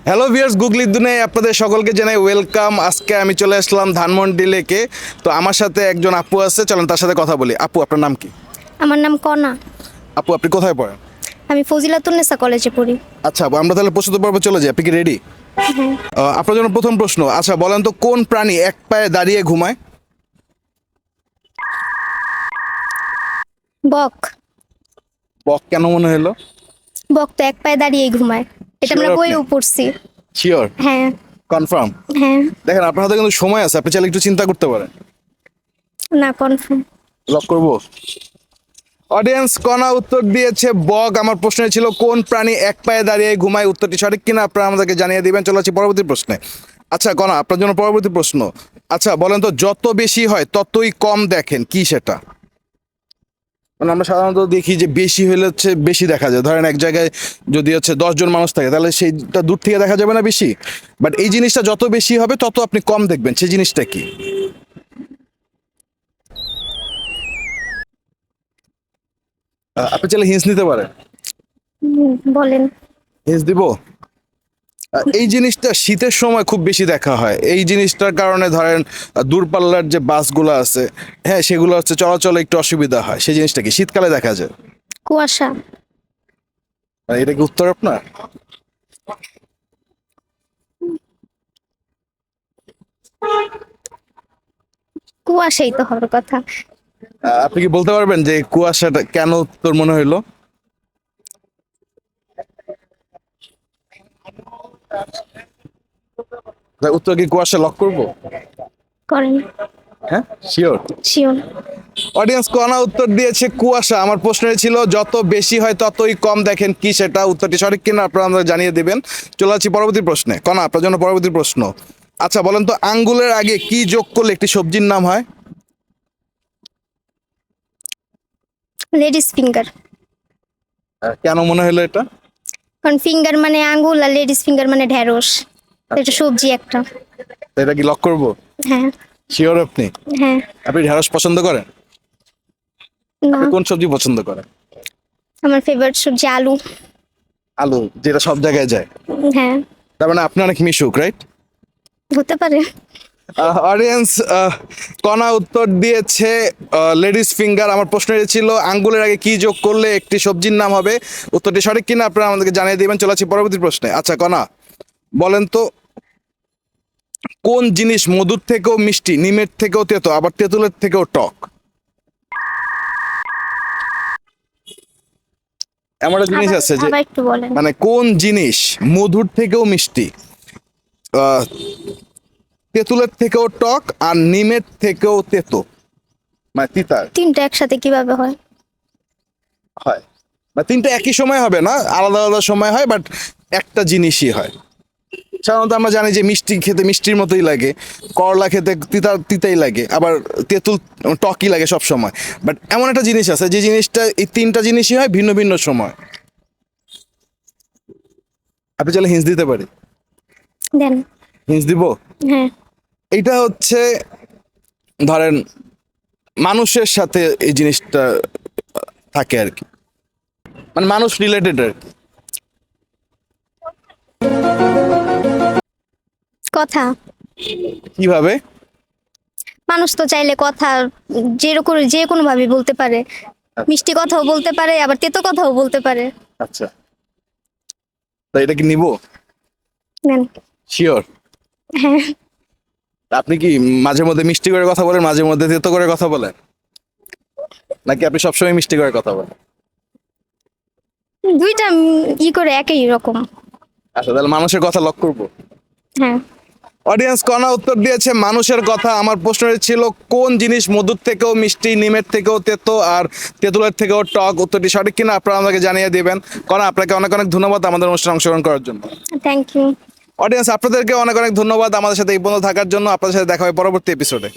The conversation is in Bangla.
হ্যালো ভিউয়ার্স, গুগলির দুনিয়ায় আপনাদের সকলকে জানাই ওয়েলকাম। আজকে আমি চলে আসলাম ধানমন্ডি লেকে। তো আমার সাথে একজন আপু আছে, চলেন তার সাথে কথা বলি। আপু, আপনার নাম কি? আমার নাম কনা। আপু, আপনি কোথায় পড়েন? আমি ফজিলাতুন্নেসা কলেজে পড়ি। আচ্ছা আপু, আমরা তাহলে প্রস্তুত পর্বে চলে যাই। আপনি কি রেডি? হ্যাঁ। আপনার জন্য প্রথম প্রশ্ন। আচ্ছা বলেন তো, কোন প্রাণী এক পায়ে দাঁড়িয়ে ঘুমায়? বক। বক কেন মনে হলো? বক তো এক পায়ে দাঁড়িয়েই ঘুমায়, এটা আমরা Sure আপনি? বইয়েও পড়ছি। শিওর? হ্যাঁ। কনফার্ম? হ্যাঁ। দেখেন, আপনার হাতে কিন্তু সময় আছে, আপনি চাইলে একটু চিন্তা করতে পারেন। না, কনফার্ম। লক করবো? অডিয়েন্স, কণা উত্তর দিয়েছে বক। আমার প্রশ্ন ছিল কোন প্রাণী এক পায়ে দাঁড়িয়ে ঘুমায়। উত্তরটি সঠিক কিনা আপনারা আমাদেরকে জানিয়ে দিবেন। চলে যাচ্ছি পরবর্তী প্রশ্নে। আচ্ছা কণা, আপনার জন্য পরবর্তী প্রশ্ন। আচ্ছা বলেন তো, যত বেশি হয় ততই কম দেখেন, কি সেটা? মানে আমরা সাধারণত দেখি যে বেশি হলে হচ্ছে বেশি দেখা যায়। ধরেন এক জায়গায় যদি হচ্ছে 10 জন মানুষ থাকে, তাহলে সেইটা দূর থেকে দেখা যাবে না বেশি। বাট এই জিনিসটা যত বেশি হবে তত আপনি কম দেখবেন, সেই জিনিসটা কি? আপনি চাইলে হিন্স নিতে পারেন। বলেন। হিন্স দিব। এই জিনিসটা শীতের সময় খুব বেশি দেখা হয়। এই জিনিসটার কারণে ধরেন দূরপাল্লার যে বাসগুলো আছে, হ্যাঁ, সেগুলো হচ্ছে চলাচলে একটু অসুবিধা হয়। সেই জিনিসটা কি শীতকালে দেখা যায়? কুয়াশা। এটা কি উত্তর আপনার? কুয়াশাই তো হওয়ার কথা। আপনি কি বলতে পারবেন যে কুয়াশাটা কেন উত্তর মনে হইলো? উত্তর কি কুয়াশা লক করবো? করেন। হ্যাঁ, শিওর? শিওর। অডিয়েন্স, কণা উত্তর দিয়েছে কুয়াশা। আমার প্রশ্ন ছিল যত বেশি হয় ততই কম দেখেন, কি সেটা? উত্তরটি সঠিক কিনা আপনারা আমাদের জানিয়ে দিবেন। চলে যাচ্ছি পরবর্তী প্রশ্নে। কণা, আপনার জন্য পরবর্তী প্রশ্ন। আচ্ছা বলেন তো, আঙ্গুলের আগে কি যোগ করলে একটি সবজির নাম হয়? Ladies finger. কেন মনে হলো এটা? কারণ ফিঙ্গার মানে আঙ্গুল আর লেডিস ফিঙ্গার মানে ঢেঁড়স, তো এটা সবজি একটা। তো এটা কি লক করবো? হ্যাঁ। শিওর আপনি? হ্যাঁ। আপনি ঢেঁড়স পছন্দ করেন? না, আপনি কোন সবজি পছন্দ করেন? আমার ফেভারিট সবজি আলু। আলু, যেটা সব জায়গায় যায়। হ্যাঁ। তার মানে আপনি অনেক মিশুক, রাইট? হতে পারে। অডিয়েন্স, কণা উত্তর দিয়েছে লেডিস ফিঙ্গার। আমার প্রশ্ন ছিল আঙ্গুলের আগে কি যোগ করলে একটি সবজির নাম হবে। উত্তরটি সঠিক কিনা আপনারা আমাদেরকে জানিয়ে দিবেন। চলে যাচ্ছি পরবর্তী প্রশ্নে। আচ্ছা কণা, বলেন তো, কোন জিনিস মধুর থেকেও মিষ্টি, নিমের থেকেও তেতো, আবার তেঁতুলের থেকেও টক? এমন একটা জিনিস আছে যে, আবার একটু বলেন। মানে কোন জিনিস মধুর থেকেও মিষ্টি, আহ, তেঁতুলের থেকেও টক, আর নিমের থেকেও তেতো, মানে তিতা তিনটা একসাথে কিভাবে হয়? হয়। বা তিনটা একই সময় হবে না, আলাদা আলাদা সময় হয়, বাট একটা জিনিসই হয়। সাধারণত আমরা জানি যে মিষ্টি খেতে মিষ্টির মতোই লাগে, করলা খেতে তিতা তিতাই লাগে, আবার তেঁতুল টকই লাগে সব সময়। বাট এমন একটা জিনিস আছে যে জিনিসটা এই তিনটা জিনিসই হয় ভিন্ন ভিন্ন সময়। আপনি চাইলে হিন্স দিতে পারি। দেন। হিন্স দিব? হ্যাঁ। এইটা হচ্ছে, ধরেন মানুষের সাথে এই জিনিসটা থাকে আর কি, মানে মানুষ রিলেটেড আর কি। কথা। কিভাবে? মানুষ তো চাইলে কথা যেরকম যে কোনো ভাবে বলতে পারে। মিষ্টি কথাও বলতে পারে, আবার তেতো কথাও বলতে পারে। আচ্ছা, তাই এটা কি নিব? নেন। শিওর? হ্যাঁ। আপনি কি মাঝে মধ্যে মিষ্টি করে কথা বলেন, মাঝে মধ্যে তেতো করে কথা বলেন, নাকি আপনি সবসময় মিষ্টি করে কথা বলেন? দুইটা করে একই রকম। আচ্ছা তাহলে মানুষের কথা লক করবো। হ্যাঁ। অডিয়েন্স, কণা উত্তর দিয়েছে মানুষের কথা। আমার প্রশ্ন ছিল কোন জিনিস মধুর থেকেও মিষ্টি, নিমের থেকেও তেতো, আর তেঁতুলের থেকেও টক। উত্তরটি সঠিক কিনা আপনারা আমাকে জানিয়ে দিবেন। কণা, আপনাকে অনেক অনেক ধন্যবাদ আমাদের অনুষ্ঠানে অংশগ্রহণ করার জন্য। Thank you. অডিয়েন্স, আপনাদেরকে অনেক অনেক ধন্যবাদ আমাদের সাথে এই পর্যন্ত থাকার জন্য। আপনাদের সাথে দেখা হয় পরবর্তী এপিসোডে।